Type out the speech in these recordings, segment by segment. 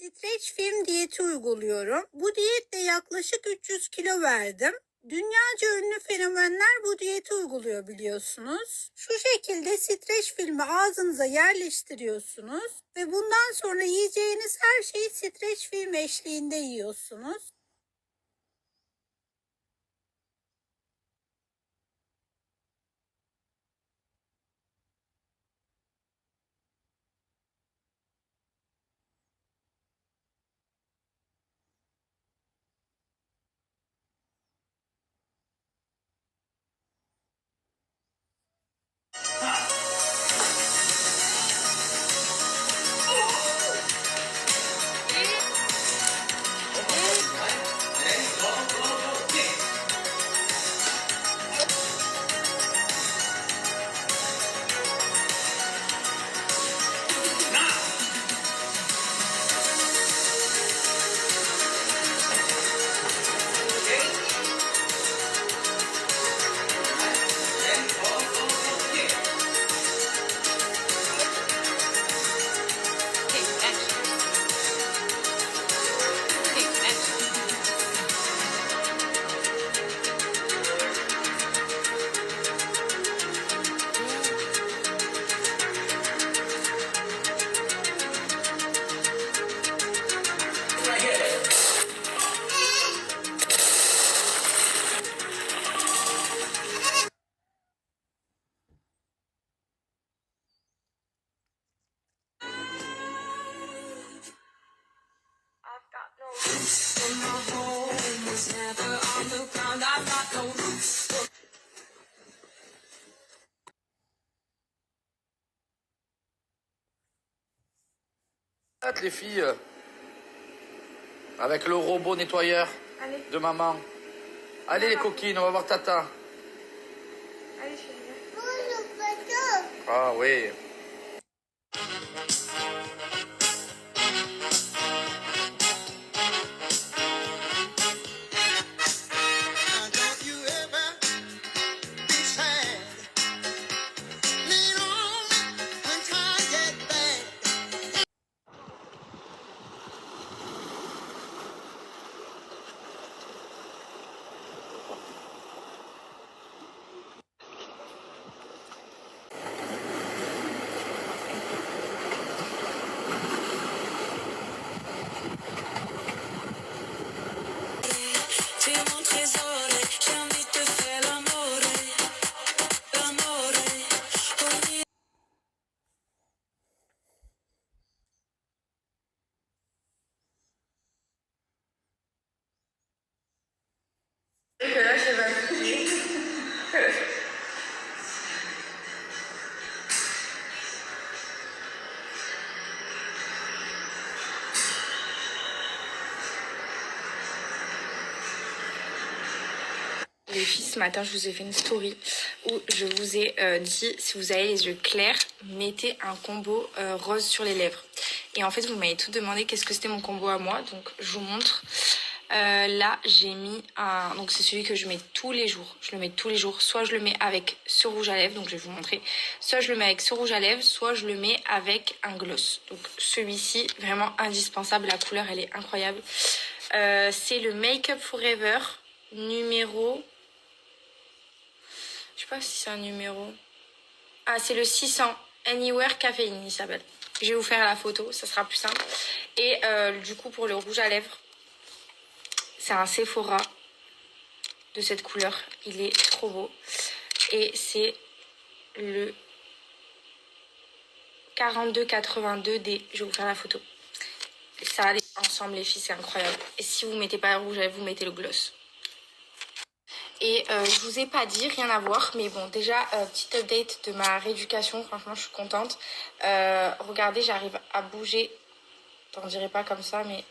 Streç film diyeti uyguluyorum. Bu diyetle yaklaşık 300 kilo verdim. Dünyaca ünlü fenomenler bu diyeti uyguluyor biliyorsunuz. Şu şekilde streç filmi ağzınıza yerleştiriyorsunuz ve bundan sonra yiyeceğiniz her şeyi streç film eşliğinde yiyorsunuz. Les filles, avec le robot nettoyeur de maman. Allez les coquines, on va voir Tata. Allez chérie. Ah oui. Les filles, ce matin, je vous ai fait une story où je vous ai dit, si vous avez les yeux clairs, mettez un combo rose sur les lèvres. Et en fait, vous m'avez tout demandé qu'est-ce que c'était mon combo à moi. Donc, je vous montre. Là, j'ai mis un... Donc, c'est celui que je mets tous les jours. Je le mets tous les jours. Soit je le mets avec ce rouge à lèvres. Donc, je vais vous montrer. Soit je le mets avec ce rouge à lèvres. Soit je le mets avec un gloss. Donc, celui-ci, vraiment indispensable. La couleur, elle est incroyable. C'est le Make Up Forever numéro... Je sais pas si c'est un numéro. Ah, c'est le 600 Anywhere Caféine, il s'appelle. Je vais vous faire la photo, ça sera plus simple. Et du coup, pour le rouge à lèvres, c'est un Sephora de cette couleur. Il est trop beau. Et c'est le 4282D. Je vais vous faire la photo. Et ça allait ensemble, les filles, c'est incroyable. Et si vous mettez pas le rouge à lèvres, vous mettez le gloss. Et je vous ai pas dit, rien à voir, mais bon, déjà, petite update de ma rééducation, franchement, je suis contente. Regardez, j'arrive à bouger, t'en dirais pas comme ça, mais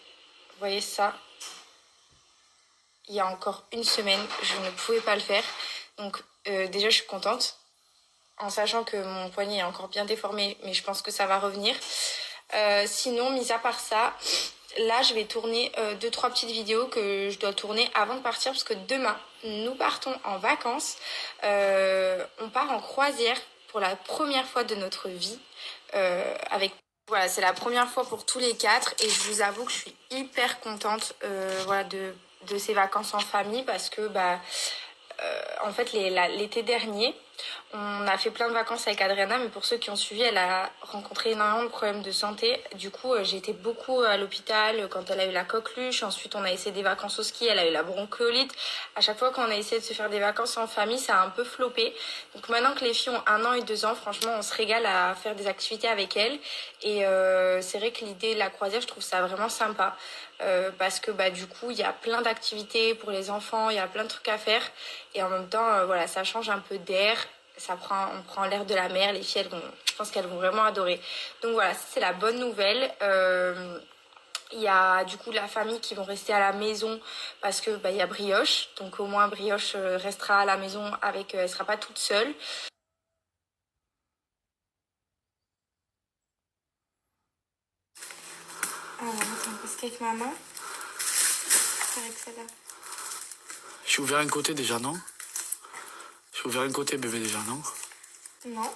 vous voyez ça, il y a encore une semaine, je ne pouvais pas le faire. Donc déjà, je suis contente, en sachant que mon poignet est encore bien déformé, mais je pense que ça va revenir. Sinon, mis à part ça... Là, je vais tourner 2-3 petites vidéos que je dois tourner avant de partir parce que demain, nous partons en vacances. On part en croisière pour la première fois de notre vie avec Voilà, c'est la première fois pour tous les quatre et je vous avoue que je suis hyper contente voilà, de ces vacances en famille parce que en fait l'été dernier, on a fait plein de vacances avec Adriana, mais pour ceux qui ont suivi, elle a rencontré énormément de problèmes de santé. Du coup, j'ai été beaucoup à l'hôpital quand elle a eu la coqueluche. Ensuite, on a essayé des vacances au ski, elle a eu la bronchiolite. À chaque fois qu'on a essayé de se faire des vacances en famille, ça a un peu floppé. Donc maintenant que les filles ont 1 an et 2 ans, franchement, on se régale à faire des activités avec elles. Et c'est vrai que l'idée de la croisière, je trouve ça vraiment sympa. Parce que du coup, il y a plein d'activités pour les enfants, il y a plein de trucs à faire. Et en même temps, voilà, ça change un peu d'air. On prend l'air de la mer, les filles, je pense qu'elles vont vraiment adorer. Donc voilà, c'est la bonne nouvelle. Il y a du coup la famille qui vont rester à la maison parce que il y a Brioche. Donc au moins Brioche restera à la maison avec, elle sera pas toute seule. Alors attends, parce qu'avec maman, c'est avec celle-là. Je suis ouvert un côté déjà, non? Je suis ouvert un côté bébé déjà, non? Non.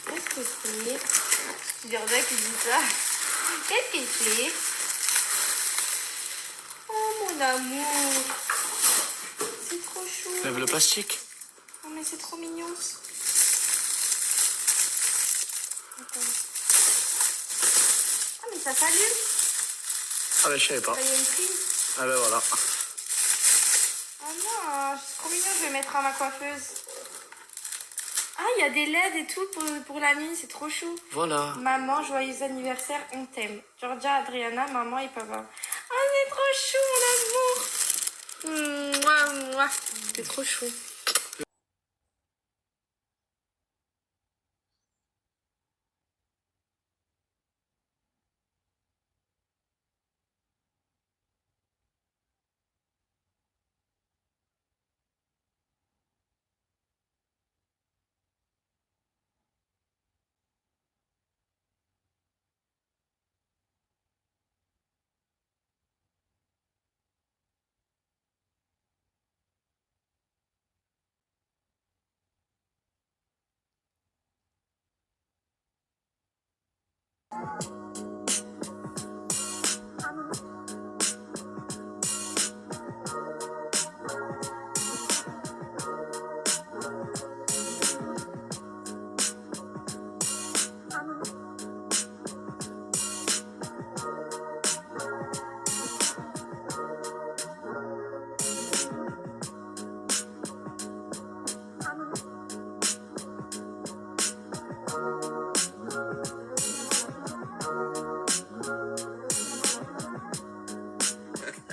Qu'est-ce que c'est? Gerda qui dit ça. Qu'est-ce que c'est? Oh mon amour. C'est trop chou. Lève le plastique. Oh mais c'est trop mignon. Attends. Ah mais ça s'allume. Ah ben je savais pas. Il y a une prise. Ah ben voilà. Oh non, c'est trop mignon, je vais mettre à ma coiffeuse. Ah, il y a des LED et tout pour la nuit, c'est trop chou. Voilà. Maman, joyeux anniversaire, on t'aime. Georgia, Adriana, maman et papa. Oh, c'est trop chou, mon amour. Mouah, mouah. C'est trop chou.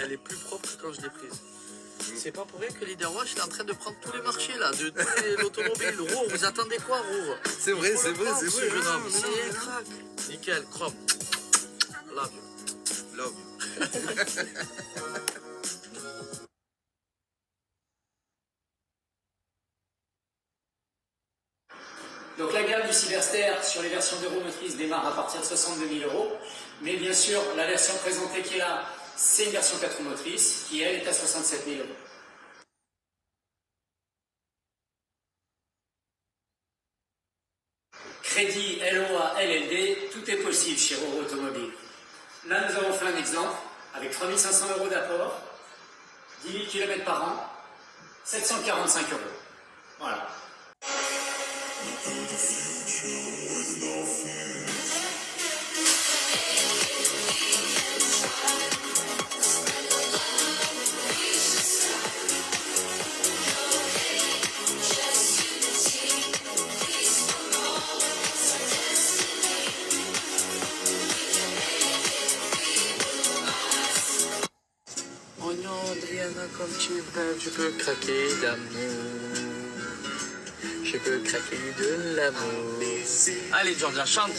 Elle est plus propre que quand je l'ai prise. C'est pas pour rien que Leader Watch est en train de prendre tous les marchés là, de l'automobile. Roure, vous attendez quoi, Roure? C'est vrai, c'est vrai, c'est vrai. Jeune homme, c'est un crack. Nickel, chrome. Love you. Love you. Donc la gamme du Cyberster sur les versions d'Euromotrice démarre à partir de 62 000 €. Mais bien sûr, la version présentée qui est là, c'est une version 4 roues motrices qui, elle, est à 67 000 €. Crédit LOA, LLD, tout est possible chez Roro Automobile. Là, nous avons fait un exemple avec 3 500 € d'apport, 10 000 km par an, 745 €. Voilà. Oh non, Adriana, comme tu es belle, je peux craquer d'amour. Je peux craquer de l'amour. Allez, Georgia, chante.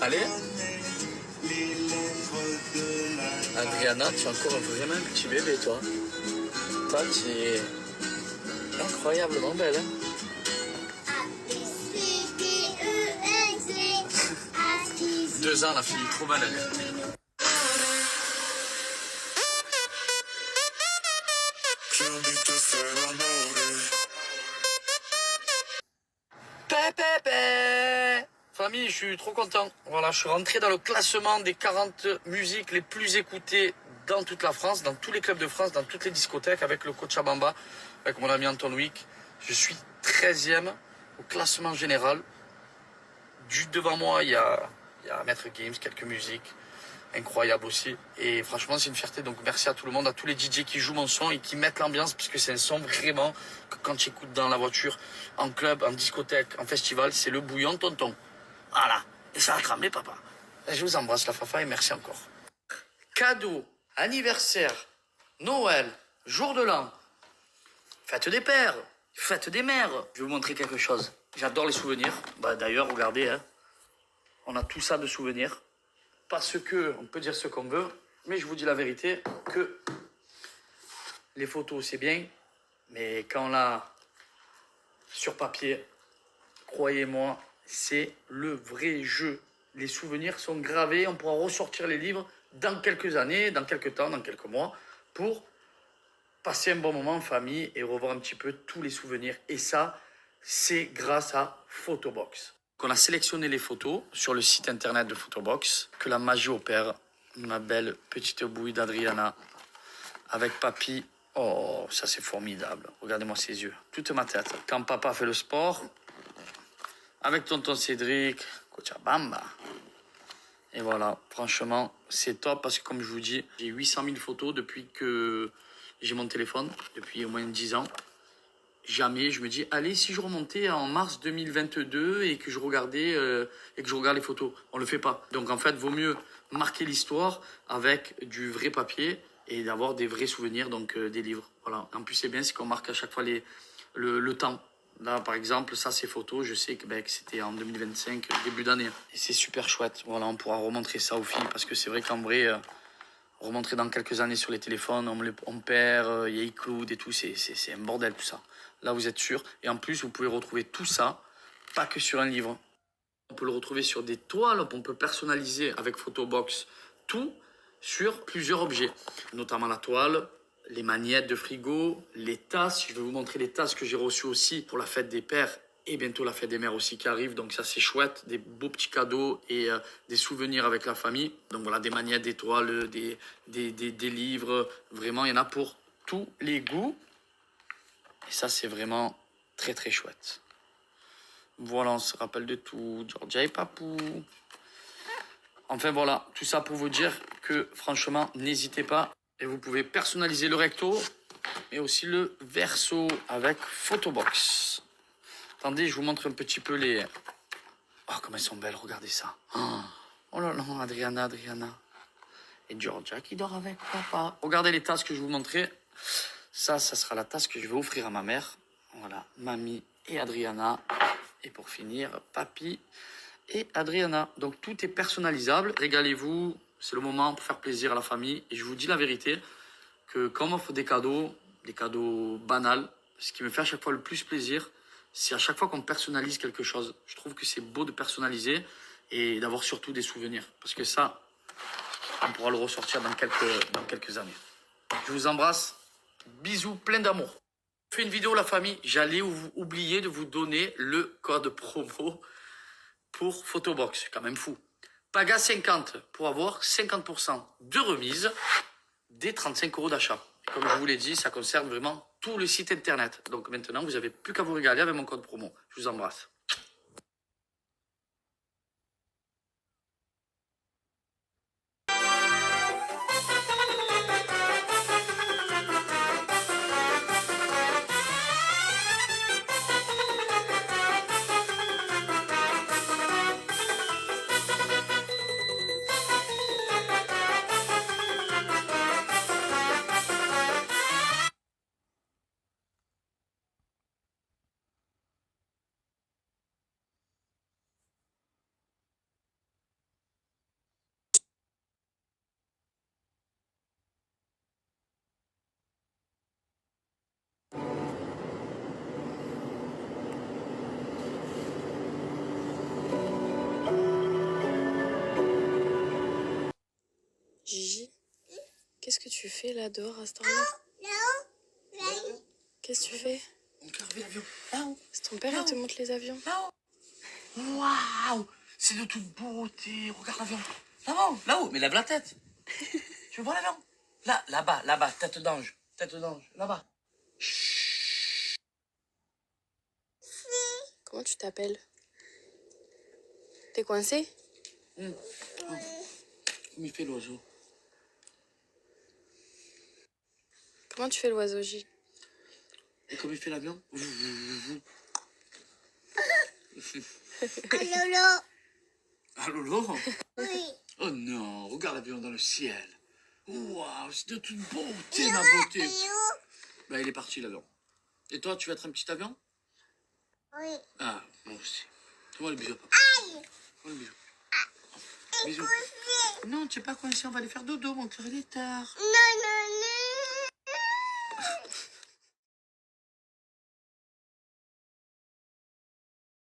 Allez. Adriana, tu es encore vraiment un petit bébé, toi. Toi, tu es incroyablement belle. Hein. 2 ans, la fille, trop belle elle est. Famille, je suis trop content. Voilà, je suis rentré dans le classement des 40 musiques les plus écoutées dans toute la France, dans tous les clubs de France, dans toutes les discothèques avec le Cochabamba, avec mon ami Anton Wick. Je suis 13e au classement général. Juste devant moi, il y a Maître Games, quelques musiques incroyables aussi. Et franchement, c'est une fierté. Donc merci à tout le monde, à tous les DJ qui jouent mon son et qui mettent l'ambiance, parce que c'est un son vraiment que quand tu écoutes dans la voiture, en club, en discothèque, en festival, c'est le bouillon tonton. Voilà. Et ça a tremblé, papa. Et je vous embrasse, la Fafa, et merci encore. Cadeau, anniversaire, Noël, jour de l'an, fête des pères, fête des mères. Je vais vous montrer quelque chose. J'adore les souvenirs. Bah, d'ailleurs, regardez, hein, on a tout ça de souvenirs. Parce que, on peut dire ce qu'on veut, mais je vous dis la vérité, que les photos, c'est bien, mais quand on l'a sur papier, croyez-moi, c'est le vrai jeu. Les souvenirs sont gravés, on pourra ressortir les livres dans quelques années, dans quelques temps, dans quelques mois, pour passer un bon moment en famille et revoir un petit peu tous les souvenirs. Et ça, c'est grâce à Photobox. On a sélectionné les photos sur le site internet de Photobox, que la magie opère. Ma belle petite bouille d'Adriana avec papy. Oh, ça c'est formidable. Regardez-moi ses yeux, toute ma tête. Quand papa fait le sport, avec tonton Cédric, Cochabamba. Et voilà, franchement, c'est top parce que comme je vous dis, j'ai 800 000 photos depuis que j'ai mon téléphone, depuis au moins 10 ans. Jamais je me dis, allez, si je remontais en mars 2022 et que je regardais les photos, on le fait pas. Donc en fait, vaut mieux marquer l'histoire avec du vrai papier et d'avoir des vrais souvenirs, donc des livres. Voilà. En plus, c'est bien, c'est qu'on marque à chaque fois le temps. Là, par exemple, ça, ces photos, je sais que c'était en 2025, début d'année. Et c'est super chouette. Voilà, on pourra remontrer ça aux filles parce que c'est vrai qu'en vrai, remontrer dans quelques années sur les téléphones, on perd, il y a iCloud et tout, c'est un bordel tout ça. Là, vous êtes sûr. Et en plus, vous pouvez retrouver tout ça, pas que sur un livre. On peut le retrouver sur des toiles, on peut personnaliser avec Photobox tout sur plusieurs objets, notamment la toile, les magnettes de frigo, les tasses. Je vais vous montrer les tasses que j'ai reçues aussi pour la fête des pères et bientôt la fête des mères aussi qui arrive. Donc ça, c'est chouette, des beaux petits cadeaux et des souvenirs avec la famille. Donc voilà, des magnettes, des toiles, des livres. Vraiment, il y en a pour tous les goûts. Et ça, c'est vraiment très, très chouette. Voilà, on se rappelle de tout. Georgia et Papou. Enfin, voilà, tout ça pour vous dire que, franchement, n'hésitez pas. Et vous pouvez personnaliser le recto, mais aussi le verso avec Photobox. Attendez, je vous montre un petit peu les... Oh, comme elles sont belles, regardez ça. Oh là là, Adriana. Et Georgia qui dort avec papa. Regardez les tasses que je vous montrais. Ça sera la tasse que je vais offrir à ma mère. Voilà, mamie et Adriana. Et pour finir, papy et Adriana. Donc tout est personnalisable. Régalez-vous. C'est le moment pour faire plaisir à la famille. Et je vous dis la vérité, que quand on m'offre des cadeaux banals, ce qui me fait à chaque fois le plus plaisir, c'est à chaque fois qu'on personnalise quelque chose. Je trouve que c'est beau de personnaliser et d'avoir surtout des souvenirs. Parce que ça, on pourra le ressortir dans quelques années. Je vous embrasse. Bisous, plein d'amour. Je fais une vidéo, la famille. J'allais oublier de vous donner le code promo pour Photobox. C'est quand même fou. PAGA50 pour avoir 50% de remise des 35 € d'achat. Comme je vous l'ai dit, ça concerne vraiment tout le site internet. Donc maintenant, vous n'avez plus qu'à vous régaler avec mon code promo. Je vous embrasse. là dehors à cette heure-là? Qu'est-ce que tu fais? On regarde l'avion. Là-haut. C'est ton père, il te montre les avions. Là-haut. Waouh! C'est de toute beauté. Regarde l'avion. Là-haut, là-haut. Mais lève la tête. Tu veux voir l'avion? Là, là-bas, là-bas. Tête d'ange. Tête d'ange. Là-bas. Comment tu t'appelles? T'es coincé? Comme il fait l'oiseau. Comment tu fais l'oiseau, J? Et comme il fait l'avion. Allô? Ah Lolo? Oui. Oh non, regarde l'avion dans le ciel. Waouh, c'est de toute beauté, ma beauté. Ben, il est parti l'avion. Et toi, tu veux être un petit avion? Oui. Ah, moi aussi. Fais-moi le bisou, papa. Fais-moi le bisou. Bisous. Non, tu n'es pas coincé, on va aller faire dodo, mon cœur, il est tard. Non, non.